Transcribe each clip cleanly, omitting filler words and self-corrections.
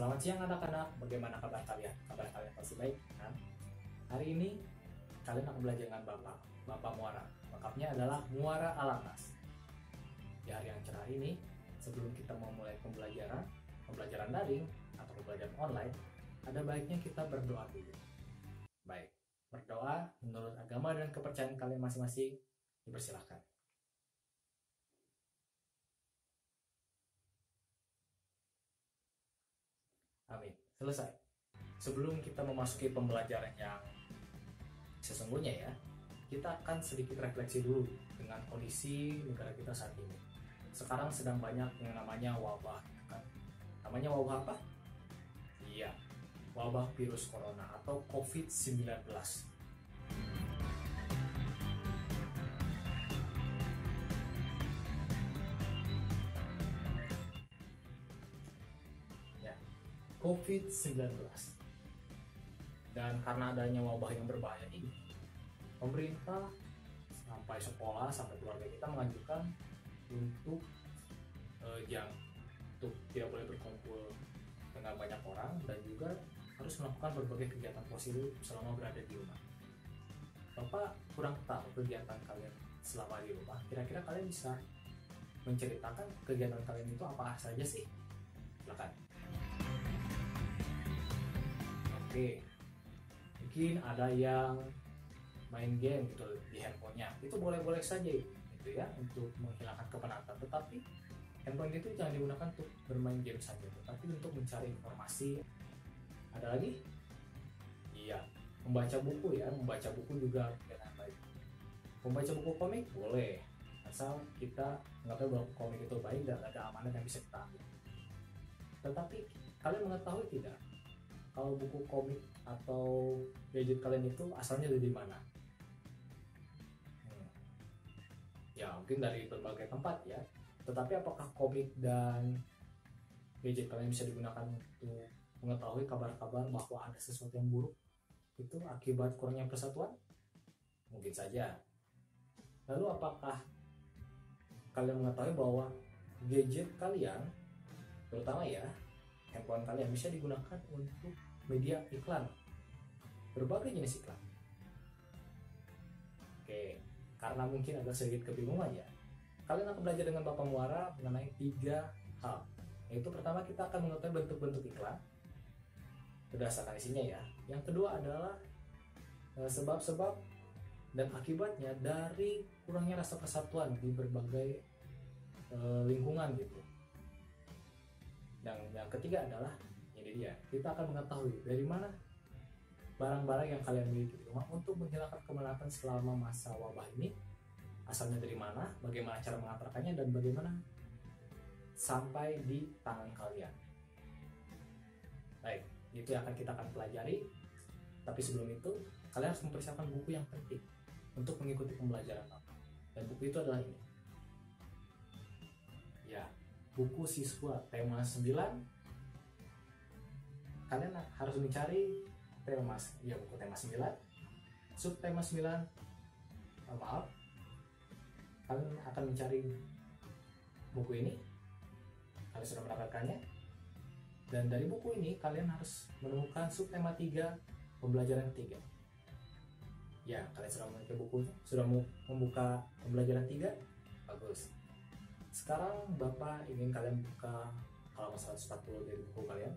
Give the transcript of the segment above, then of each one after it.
Selamat siang anak-anak, bagaimana kabar kalian? Kabar kalian pasti baik kan? Hari ini kalian akan belajar dengan Bapak Muara. Lengkapnya adalah Muara Alatas. Di hari yang cerah ini, sebelum kita memulai pembelajaran daring atau pembelajaran online, ada baiknya kita berdoa dulu. Baik, berdoa menurut agama dan kepercayaan kalian masing-masing, dipersilahkan. Amin. Selesai. Sebelum kita memasuki pembelajaran yang sesungguhnya ya, kita akan sedikit refleksi dulu dengan kondisi negara kita saat ini. Sekarang sedang banyak yang namanya wabah, kan? Namanya wabah apa? Iya, wabah virus corona atau COVID-19. COVID-19. Dan karena adanya wabah yang berbahaya ini, pemerintah sampai sekolah, sampai keluarga kita menganjurkan untuk tidak boleh berkumpul dengan banyak orang dan juga harus melakukan berbagai kegiatan positif selama berada di rumah. Bapak kurang tahu kegiatan kalian selama di rumah. Kira-kira kalian bisa menceritakan kegiatan kalian itu apa saja sih? Silakan. Oke, mungkin ada yang main game gitu di handphonenya, itu boleh-boleh saja gitu ya, untuk menghilangkan kepenatan. Tetapi handphone itu jangan digunakan untuk bermain game saja, tetapi untuk mencari informasi. Ada lagi? Iya, membaca buku ya, membaca buku juga dengan baik. Membaca buku komik boleh, asal kita mengetahui bahwa komik itu baik dan ada amanat yang bisa kita ambil. Tetapi kalian mengetahui tidak, kalau buku komik atau gadget kalian itu asalnya dari mana? Ya mungkin dari berbagai tempat ya. Tetapi apakah komik dan gadget kalian bisa digunakan untuk mengetahui kabar-kabar bahwa ada sesuatu yang buruk itu akibat kurangnya persatuan? Mungkin saja. Lalu apakah kalian mengetahui bahwa gadget kalian, terutama ya handphone kalian, bisa digunakan untuk media iklan, berbagai jenis iklan? Oke, karena mungkin agak sedikit kebingungan ya, kalian akan belajar dengan Bapak Muara mengenai 3 hal. Yaitu pertama, kita akan mengetahui bentuk-bentuk iklan berdasarkan isinya ya. Yang kedua adalah sebab-sebab dan akibatnya dari kurangnya rasa persatuan di berbagai lingkungan gitu. Dan yang ketiga adalah ini dia, kita akan mengetahui dari mana barang-barang yang kalian miliki di rumah untuk menghilangkan kemenatan selama masa wabah ini, asalnya dari mana, bagaimana cara mengantarkannya, dan bagaimana sampai di tangan kalian. Baik, itu yang kita akan pelajari. Tapi sebelum itu, kalian harus mempersiapkan buku yang penting untuk mengikuti pembelajaran Bapak. Dan buku itu adalah ini. Ya, buku siswa tema 9. Kalian harus mencari buku tema 9, subtema 9. Maaf, kalian akan mencari buku ini. Kalian sudah mendapatkannya. Dan dari buku ini kalian harus menemukan subtema 3, pembelajaran 3. Ya, kalian sudah memiliki bukunya, sudah membuka pembelajaran 3. Bagus. Sekarang Bapak ingin kalian buka halaman 140 dari buku kalian.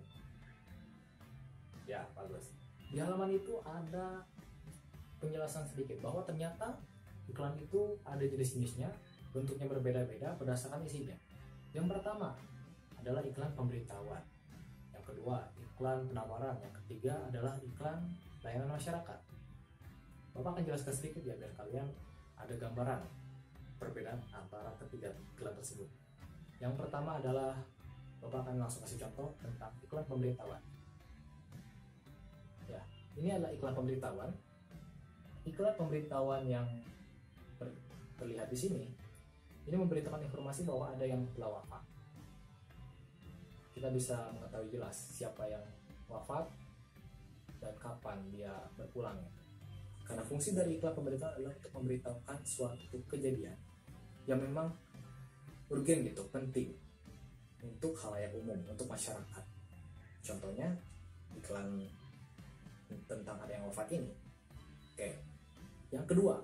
Ya, bagus. Di halaman itu ada penjelasan sedikit bahwa ternyata iklan itu ada jenis-jenisnya, bentuknya berbeda-beda berdasarkan isinya. Yang pertama adalah iklan pemberitahuan. Yang kedua, iklan penawaran. Yang ketiga adalah iklan layanan masyarakat. Bapak akan jelaskan sedikit ya, biar kalian ada gambaran perbedaan antara ketiga iklan tersebut. Yang pertama adalah Bapak akan langsung kasih contoh tentang iklan pemberitahuan. Ya, ini adalah iklan pemberitahuan. Iklan pemberitahuan yang terlihat di sini, ini memberitakan informasi bahwa ada yang telah wafat. Kita bisa mengetahui jelas siapa yang wafat dan kapan dia berpulangnya. Karena fungsi dari iklan pemberitahuan adalah untuk memberitahukan suatu kejadian yang memang urgen gitu, penting untuk khalayak umum, untuk masyarakat. Contohnya iklan tentang ada yang wafat ini. Oke. Yang kedua,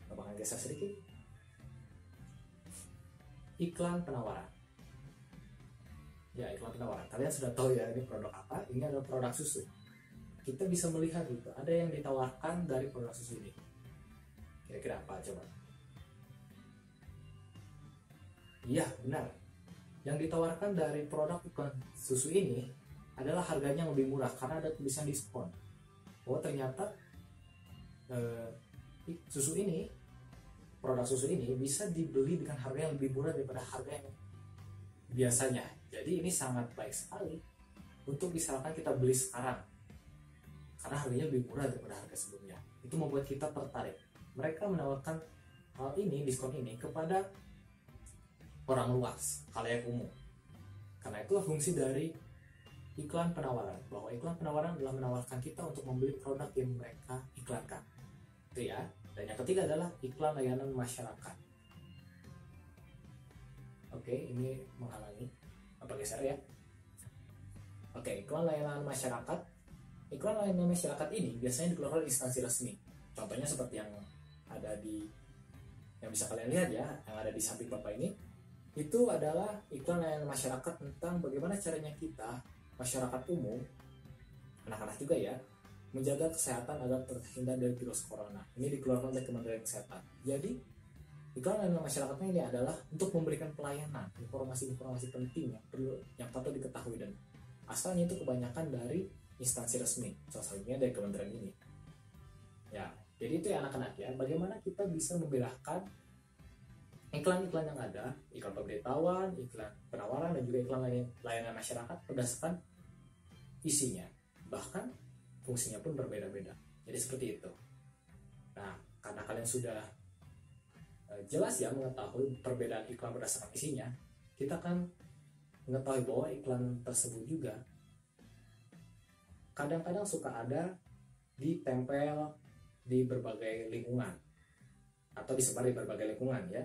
bakal geser sedikit. Iklan penawaran. Ya, iklan penawaran. Kalian sudah tahu ya ini produk apa? Ini adalah produk susu. Kita bisa melihat itu ada yang ditawarkan dari produk susu ini. Kira-kira apa coba? Iya, benar. Yang ditawarkan dari produk iklan susu ini adalah harganya lebih murah karena ada tulisan diskon. Oh, ternyata susu ini, produk susu ini bisa dibeli dengan harga yang lebih murah daripada harga yang biasanya. Jadi ini sangat baik sekali untuk misalkan kita beli sekarang karena harganya lebih murah daripada harga sebelumnya. Itu membuat kita tertarik. Mereka menawarkan hal ini, diskon ini kepada orang luas, khalayak umum. Karena itulah fungsi dari iklan penawaran, bahwa iklan penawaran adalah menawarkan kita untuk membeli produk yang mereka iklankan. Itu ya. Dan yang ketiga adalah iklan layanan masyarakat. Oke, ini menghalangi. Apa geser ya? Oke, iklan layanan masyarakat. Iklan layanan masyarakat ini biasanya dikeluarkan oleh instansi resmi. Contohnya seperti yang ada di, yang bisa kalian lihat ya, yang ada di samping Bapak ini. Itu adalah iklan layanan masyarakat tentang bagaimana caranya kita, masyarakat umum, anak-anak juga ya, menjaga kesehatan agar terhindar dari virus corona. Ini dikeluarkan oleh Kementerian Kesehatan. Jadi, iklan layanan masyarakat ini adalah untuk memberikan pelayanan, informasi-informasi penting yang patut diketahui, dan asalnya itu kebanyakan dari instansi resmi, salah satunya dari kementerian ini. Ya, jadi itu ya anak-anak ya, bagaimana kita bisa membedakan iklan-iklan yang ada, iklan pemberitahuan, iklan penawaran, dan juga iklan layanan masyarakat berdasarkan isinya. Bahkan fungsinya pun berbeda-beda. Jadi seperti itu. Nah, karena kalian sudah jelas ya mengetahui perbedaan iklan berdasarkan isinya, kita akan mengetahui bahwa iklan tersebut juga kadang-kadang suka ada ditempel di berbagai lingkungan atau disebar di berbagai lingkungan ya.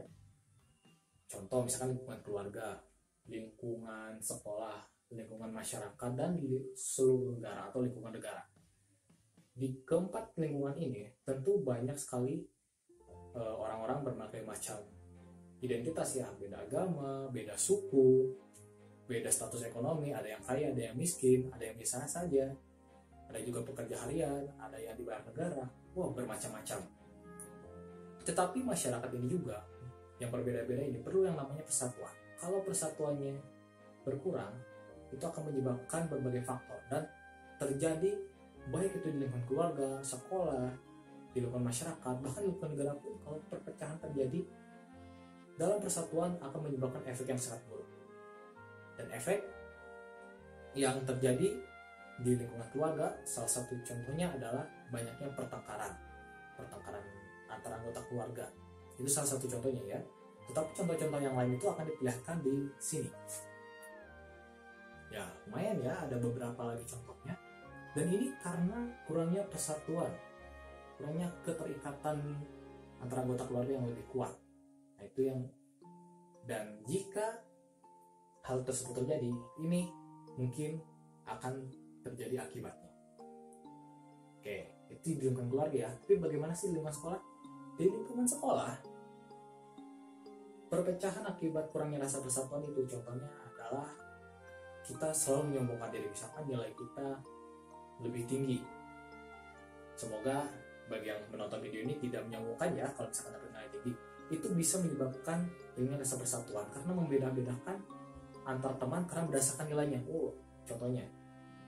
Contoh misalkan lingkungan keluarga, lingkungan sekolah, lingkungan masyarakat, dan di seluruh negara atau lingkungan negara. Di keempat lingkungan ini tentu banyak sekali orang-orang berbagai macam identitas ya, beda agama, beda suku, beda status ekonomi, ada yang kaya, ada yang miskin, ada yang biasa saja, ada juga pekerja harian, ada yang dibayar negara, wah bermacam-macam. Tetapi masyarakat ini juga yang berbeda-beda ini perlu yang namanya persatuan. Kalau persatuannya berkurang, itu akan menyebabkan berbagai faktor dan terjadi baik itu di lingkungan keluarga, sekolah, di lingkungan masyarakat, bahkan di lingkungan negara pun. Kalau perpecahan terjadi dalam persatuan akan menyebabkan efek yang sangat buruk. Dan efek yang terjadi di lingkungan keluarga, salah satu contohnya adalah banyaknya pertengkaran antara anggota keluarga. Itu salah satu contohnya ya. Tetapi contoh-contoh yang lain itu akan diperlihatkan di sini. Ya, lumayan ya, ada beberapa lagi contohnya. Dan ini karena kurangnya persatuan, kurangnya keterikatan antara anggota keluarga yang lebih kuat. Nah, itu yang, dan jika hal tersebut terjadi, ini mungkin akan terjadi akibatnya. Oke, itu di lingkungan keluarga ya. Tapi bagaimana sih lingkungan sekolah? Di lingkungan sekolah, perpecahan akibat kurangnya rasa persatuan itu contohnya adalah kita selalu menyombongkan diri. Misalkan nilai kita lebih tinggi. Semoga bagi yang menonton video ini tidak menyombongkan ya kalau misalkan dapat nilai tinggi. Itu bisa menyebabkan dengan rasa persatuan karena membeda-bedakan antar teman karena berdasarkan nilainya. Oh, contohnya,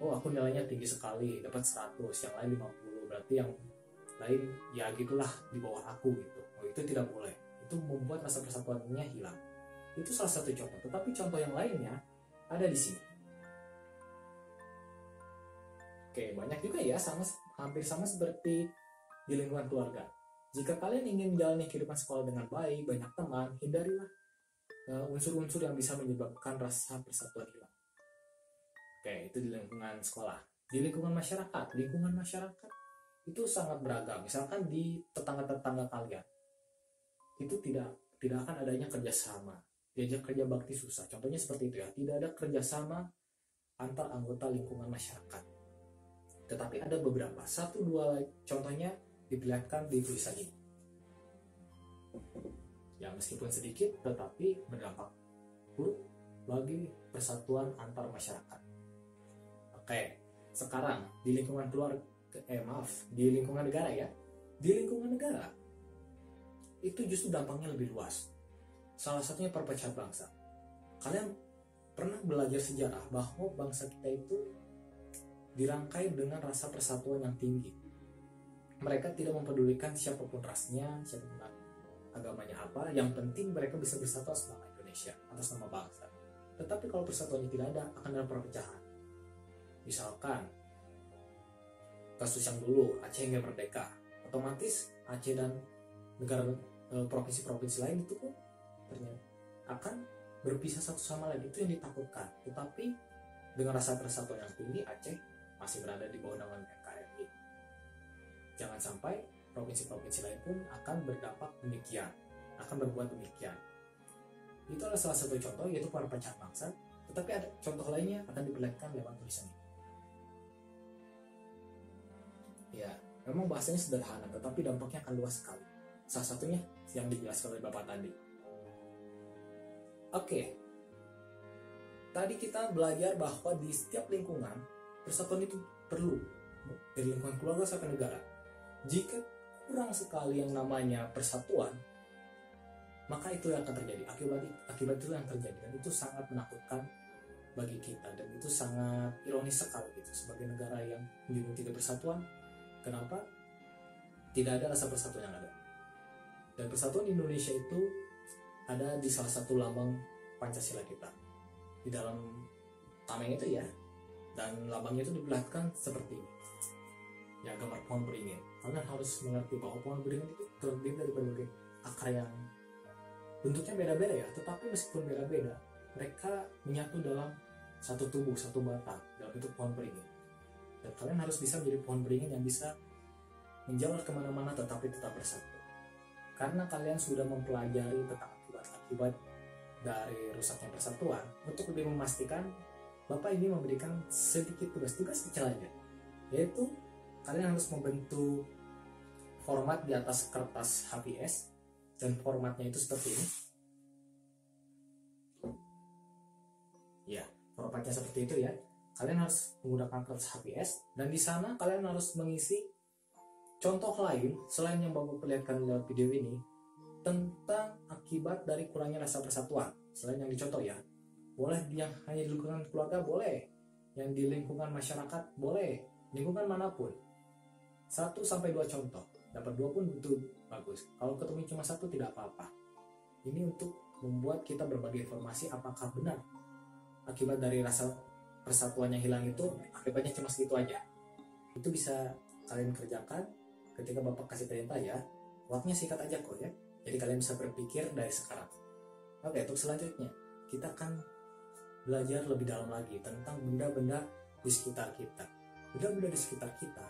oh aku nilainya tinggi sekali, dapat 100, yang lain 50, berarti yang lain ya gitulah di bawah aku gitu. Oh, itu tidak boleh. Itu membuat rasa persatuannya hilang. Itu salah satu contoh. Tetapi contoh yang lainnya ada di sini. Oke, banyak juga ya, hampir sama seperti di lingkungan keluarga. Jika kalian ingin menjalani kehidupan sekolah dengan baik, banyak teman, hindarilah unsur-unsur yang bisa menyebabkan rasa persatuan hilang. Oke, itu di lingkungan sekolah. Di lingkungan masyarakat itu sangat beragam. Misalkan di tetangga-tetangga kalian, itu tidak akan adanya kerjasama, diajak kerja bakti susah. Contohnya seperti itu ya, tidak ada kerjasama antar anggota lingkungan masyarakat. Tetapi ada beberapa, satu dua contohnya diperlihatkan di tulisan ini. Ya meskipun sedikit, tetapi berdampak buruk bagi persatuan antar masyarakat. Oke, sekarang di lingkungan di lingkungan negara ya. Di lingkungan negara itu justru dampaknya lebih luas. Salah satunya perpecahan bangsa. Kalian pernah belajar sejarah bahwa bangsa kita itu dirangkai dengan rasa persatuan yang tinggi. Mereka tidak mempedulikan siapapun rasnya, siapapun agamanya apa, yang penting mereka bisa bersatu atas nama Indonesia, atas nama bangsa. Tetapi kalau persatuannya tidak ada, akan ada perpecahan. Misalkan kasus yang dulu Aceh ingin merdeka, otomatis Aceh dan negara provinsi-provinsi lain itu pun ternyata akan berpisah satu sama lain. Itu yang ditakutkan. Tetapi dengan rasa persatuan yang tinggi, Aceh masih berada di bawah naungan NKRI. Jangan sampai provinsi-provinsi lain pun akan berdampak demikian, akan berbuat demikian. Itu adalah salah satu contoh, yaitu perpecahan bangsa. Tetapi ada contoh lainnya akan diperlihatkan lewat tulisan ini. Ya, memang bahasanya sederhana, tetapi dampaknya akan luas sekali. Salah satunya yang dijelaskan oleh Bapak tadi. Oke, tadi kita belajar bahwa di setiap lingkungan persatuan itu perlu, dari lingkungan keluarga sampai negara. Jika kurang sekali yang namanya persatuan, maka itu yang akan terjadi. Akibat itu yang terjadi, dan itu sangat menakutkan bagi kita, dan itu sangat ironis sekali gitu. Sebagai negara yang menjunjung persatuan, kenapa tidak ada rasa persatuan yang ada? Dan persatuan Indonesia itu ada di salah satu lambang Pancasila kita, di dalam tameng itu ya. Dan lambangnya itu diperlihatkan seperti ini, ya, gambar pohon beringin. Kalian harus mengerti bahwa pohon beringin itu terdiri dari berbagai akar yang bentuknya beda-beda ya, tetapi meskipun beda-beda, mereka menyatu dalam satu tubuh, satu batang dalam bentuk pohon beringin. Dan kalian harus bisa menjadi pohon beringin yang bisa menjalar kemana-mana tetapi tetap bersatu. Karena kalian sudah mempelajari tentang akibat-akibat dari rusaknya persatuan, untuk lebih memastikan, Bapak ini memberikan sedikit tugas kecil aja, yaitu kalian harus membentuk format di atas kertas HVS, dan formatnya itu seperti ini. Ya, formatnya seperti itu ya. Kalian harus menggunakan kertas HVS, dan di sana kalian harus mengisi contoh lain selain yang Bapak perlihatkan lewat video ini tentang akibat dari kurangnya rasa persatuan. Selain yang dicontoh ya, boleh yang hanya di lingkungan keluarga, boleh yang di lingkungan masyarakat, boleh lingkungan manapun. 1-2 contoh, dapat 2 pun itu bagus. Kalau ketemu cuma 1 tidak apa-apa. Ini untuk membuat kita berbagi informasi apakah benar akibat dari rasa persatuan yang hilang itu akibatnya cuma segitu aja. Itu bisa kalian kerjakan ketika Bapak kasih perintah ya. Waktunya singkat aja kok ya, jadi kalian bisa berpikir dari sekarang. Oke, untuk selanjutnya kita akan belajar lebih dalam lagi tentang benda-benda di sekitar kita. Benda-benda di sekitar kita,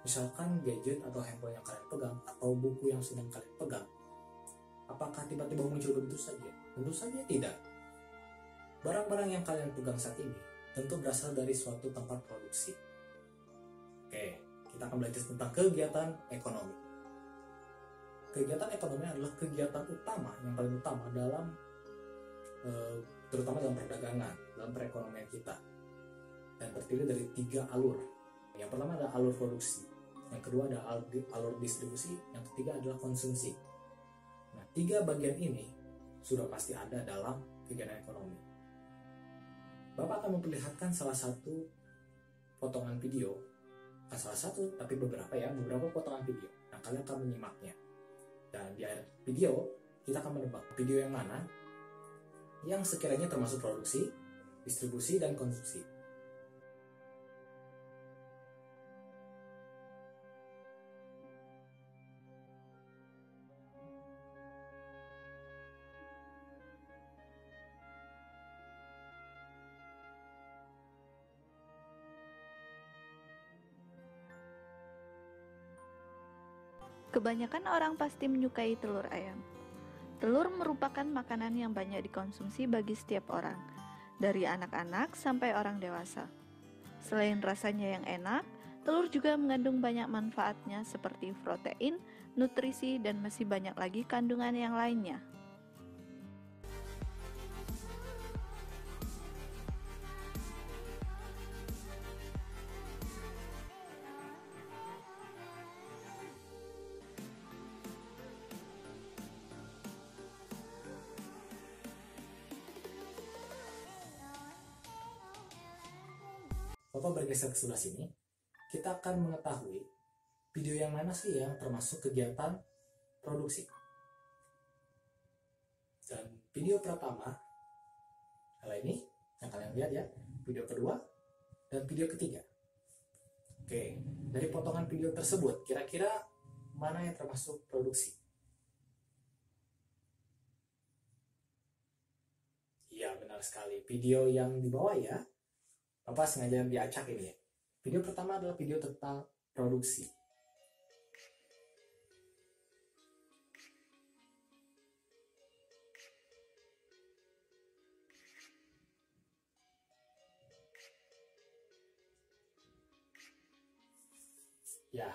misalkan gadget atau handphone yang kalian pegang, atau buku yang sedang kalian pegang, apakah tiba-tiba muncul begitu saja? Tentu saja tidak. Barang-barang yang kalian pegang saat ini tentu berasal dari suatu tempat produksi. Oke, kita akan belajar tentang kegiatan ekonomi. Kegiatan ekonomi adalah kegiatan utama, yang paling utama dalam terutama dalam perdagangan, dalam perekonomian kita, dan terdiri dari 3 alur. Yang pertama adalah alur produksi, yang kedua adalah alur distribusi, yang ketiga adalah konsumsi. Nah, 3 bagian ini sudah pasti ada dalam kegiatan ekonomi. Bapak akan memperlihatkan salah satu potongan video, bukan salah satu, tapi beberapa potongan video. Nah, kalian akan menyimaknya. Dan di akhir video, kita akan menebak video yang mana yang sekiranya termasuk produksi, distribusi, dan konsumsi. Kebanyakan orang pasti menyukai telur ayam. Telur merupakan makanan yang banyak dikonsumsi bagi setiap orang. dari anak-anak sampai orang dewasa. Selain rasanya yang enak, telur juga mengandung banyak manfaatnya seperti protein, nutrisi, dan masih banyak lagi kandungan yang lainnya. Bapak bergeser ke sebelah sini, kita akan mengetahui video yang mana sih yang termasuk kegiatan produksi. Dan video pertama, hal ini yang kalian lihat ya, video kedua dan video ketiga. Oke, dari potongan video tersebut, kira-kira mana yang termasuk produksi? Iya, benar sekali. Video yang di bawah ya, Bapak sengaja diacak ini ya. Video pertama adalah video tentang produksi. Ya,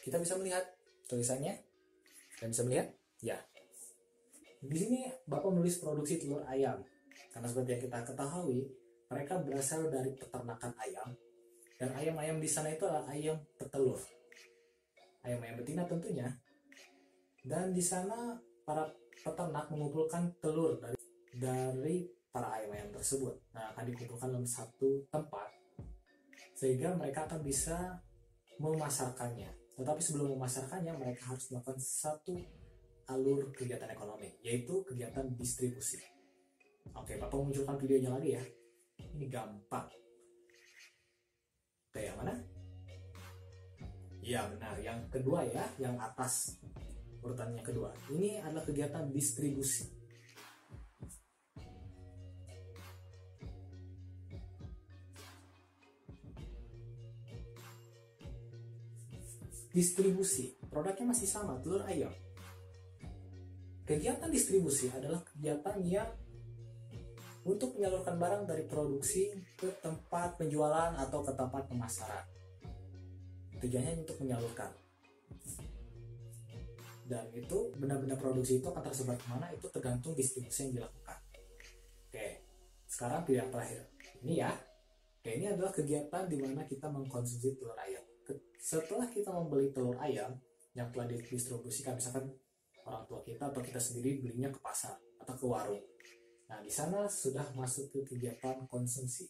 kita bisa melihat tulisannya. Kalian bisa melihat? Ya. Di sini Bapak menulis produksi telur ayam. Karena seperti yang kita ketahui, mereka berasal dari peternakan ayam. Dan ayam-ayam di sana itu adalah ayam petelur. Ayam-ayam betina tentunya. Dan di sana para peternak mengumpulkan telur dari para ayam-ayam tersebut. Nah, akan dikumpulkan dalam satu tempat. Sehingga mereka akan bisa memasarkannya. Tetapi sebelum memasarkannya, mereka harus melakukan satu alur kegiatan ekonomi, yaitu kegiatan distribusi. Oke, Bapak munculkan videonya lagi ya. Ini gampang. Oke, yang mana? Ya benar, yang kedua ya, yang atas urutannya kedua. Ini adalah kegiatan distribusi. Distribusi, produknya masih sama, telur ayam. Kegiatan distribusi adalah kegiatan yang untuk menyalurkan barang dari produksi ke tempat penjualan atau ke tempat pemasaran. Tujuannya untuk menyalurkan. Dan itu benda-benda produksi itu akan tersebar kemana, itu tergantung distribusi yang dilakukan. Oke, sekarang video yang terakhir. Ini ya. Oke, ini adalah kegiatan di mana kita mengkonsumsi telur ayam. Setelah kita membeli telur ayam yang telah didistribusikan, misalkan orang tua kita atau kita sendiri belinya ke pasar atau ke warung. Nah, di sana sudah masuk ke kegiatan konsumsi.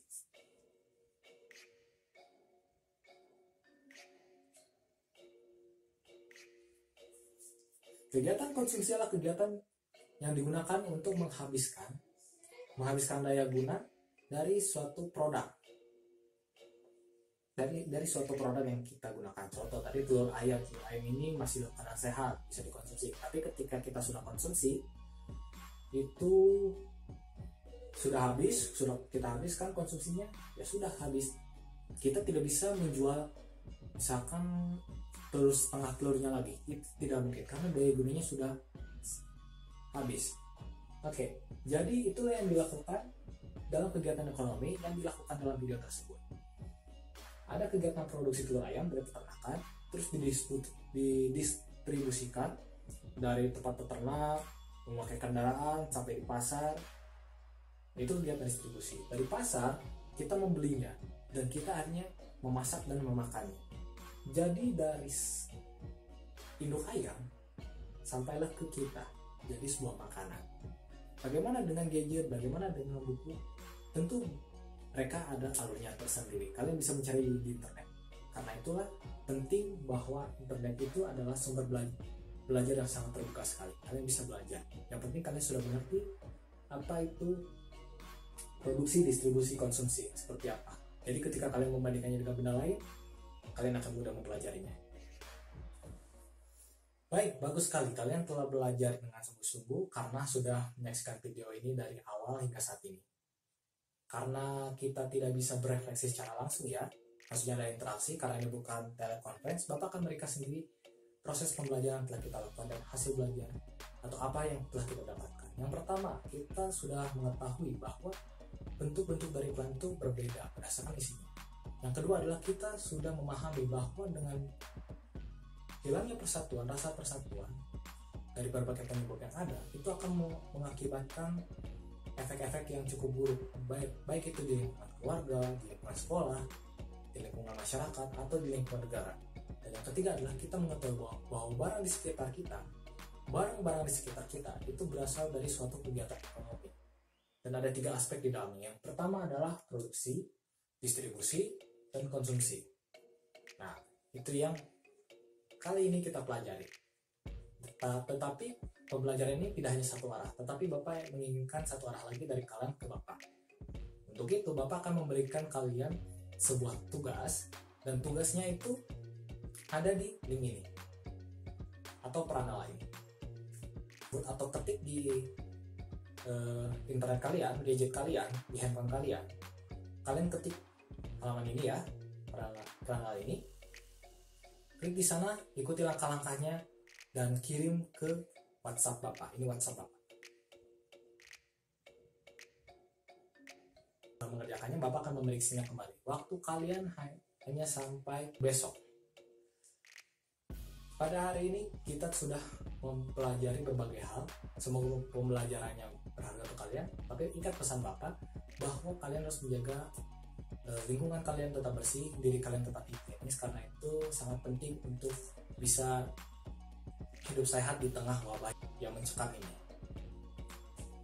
Kegiatan konsumsi adalah kegiatan yang digunakan untuk menghabiskan daya guna dari suatu produk. Dari suatu produk yang kita gunakan. Contoh tadi telur ayam ini masih dalam keadaan sehat, bisa dikonsumsi. Tapi ketika kita sudah konsumsi, itu sudah kita habiskan konsumsinya, ya sudah habis. Kita tidak bisa menjual misalkan setengah telurnya lagi, itu tidak mungkin karena daya gunanya sudah habis. Oke, jadi itulah yang dilakukan dalam kegiatan ekonomi yang dilakukan dalam video tersebut. Ada kegiatan produksi telur ayam dari peternakan, terus didistribusikan dari tempat peternak, memakai kendaraan sampai di pasar. Itu kegiatan distribusi. Dari pasar kita membelinya dan kita akhirnya memasak dan memakannya. Jadi dari induk ayam sampailah ke kita jadi sebuah makanan. Bagaimana dengan gadget? Bagaimana dengan buku? Tentu mereka ada alurnya tersendiri. Kalian bisa mencari di internet. Karena itulah penting bahwa internet itu adalah sumber belajar yang sangat terbuka sekali. Kalian bisa belajar. Yang penting kalian sudah mengerti apa itu produksi, distribusi, konsumsi seperti apa. Jadi ketika kalian membandingkannya dengan benda lain, kalian akan mudah mempelajarinya. Baik, bagus sekali kalian telah belajar dengan sungguh-sungguh karena sudah menyaksikan video ini dari awal hingga saat ini. Karena kita tidak bisa berefleksi secara langsung ya, maksudnya ada interaksi karena ini bukan telekonferensi, Bapak akan mereka sendiri proses pembelajaran telah kita lakukan dan hasil belajar atau apa yang telah kita dapatkan. Yang pertama, kita sudah mengetahui bahwa bentuk-bentuk dari iklan itu berbeda berdasarkan isinya. Yang kedua adalah kita sudah memahami bahwa dengan hilangnya persatuan, rasa persatuan dari berbagai penyebab yang ada, itu akan mengakibatkan efek-efek yang cukup buruk, baik itu di lingkungan keluarga, di lingkungan sekolah, di lingkungan masyarakat, atau di lingkungan negara. Dan yang ketiga adalah kita mengetahui bahwa barang di sekitar kita, barang-barang di sekitar kita itu berasal dari suatu kegiatan ekonomi. Dan ada 3 aspek di dalamnya. Yang pertama adalah produksi, distribusi, dan konsumsi. Nah, itu yang kali ini kita pelajari. Tetapi pembelajaran ini tidak hanya satu arah, tetapi Bapak menginginkan satu arah lagi dari kalian ke Bapak. Untuk itu, Bapak akan memberikan kalian sebuah tugas, dan tugasnya itu ada di link ini atau perantara lain. Atau ketik di internet kalian, gadget kalian, di handphone kalian. Kalian ketik halaman ini ya, perantara ini. Klik di sana, ikuti langkah-langkahnya dan kirim ke WhatsApp Bapak. Ini WhatsApp Bapak. Mengerjakannya, Bapak akan memeriksanya kembali. Waktu kalian hanya sampai besok. Pada hari ini kita sudah mempelajari berbagai hal. Semoga pembelajarannya berharga untuk kalian. Tapi ingat pesan Bapak bahwa kalian harus menjaga lingkungan kalian tetap bersih, diri kalian tetap higienis, karena itu sangat penting untuk bisa hidup sehat di tengah wabah yang mencekam ini.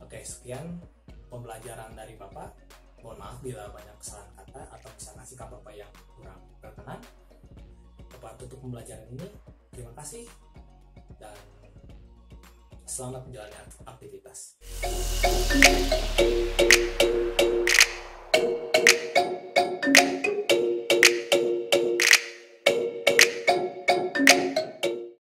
Oke, sekian pembelajaran dari Bapak. Mohon maaf bila banyak kesalahan kata atau misalnya sikap Bapak yang kurang berkenan. Bapak tutup pembelajaran ini. Terima kasih dan selamat menjalani aktivitas.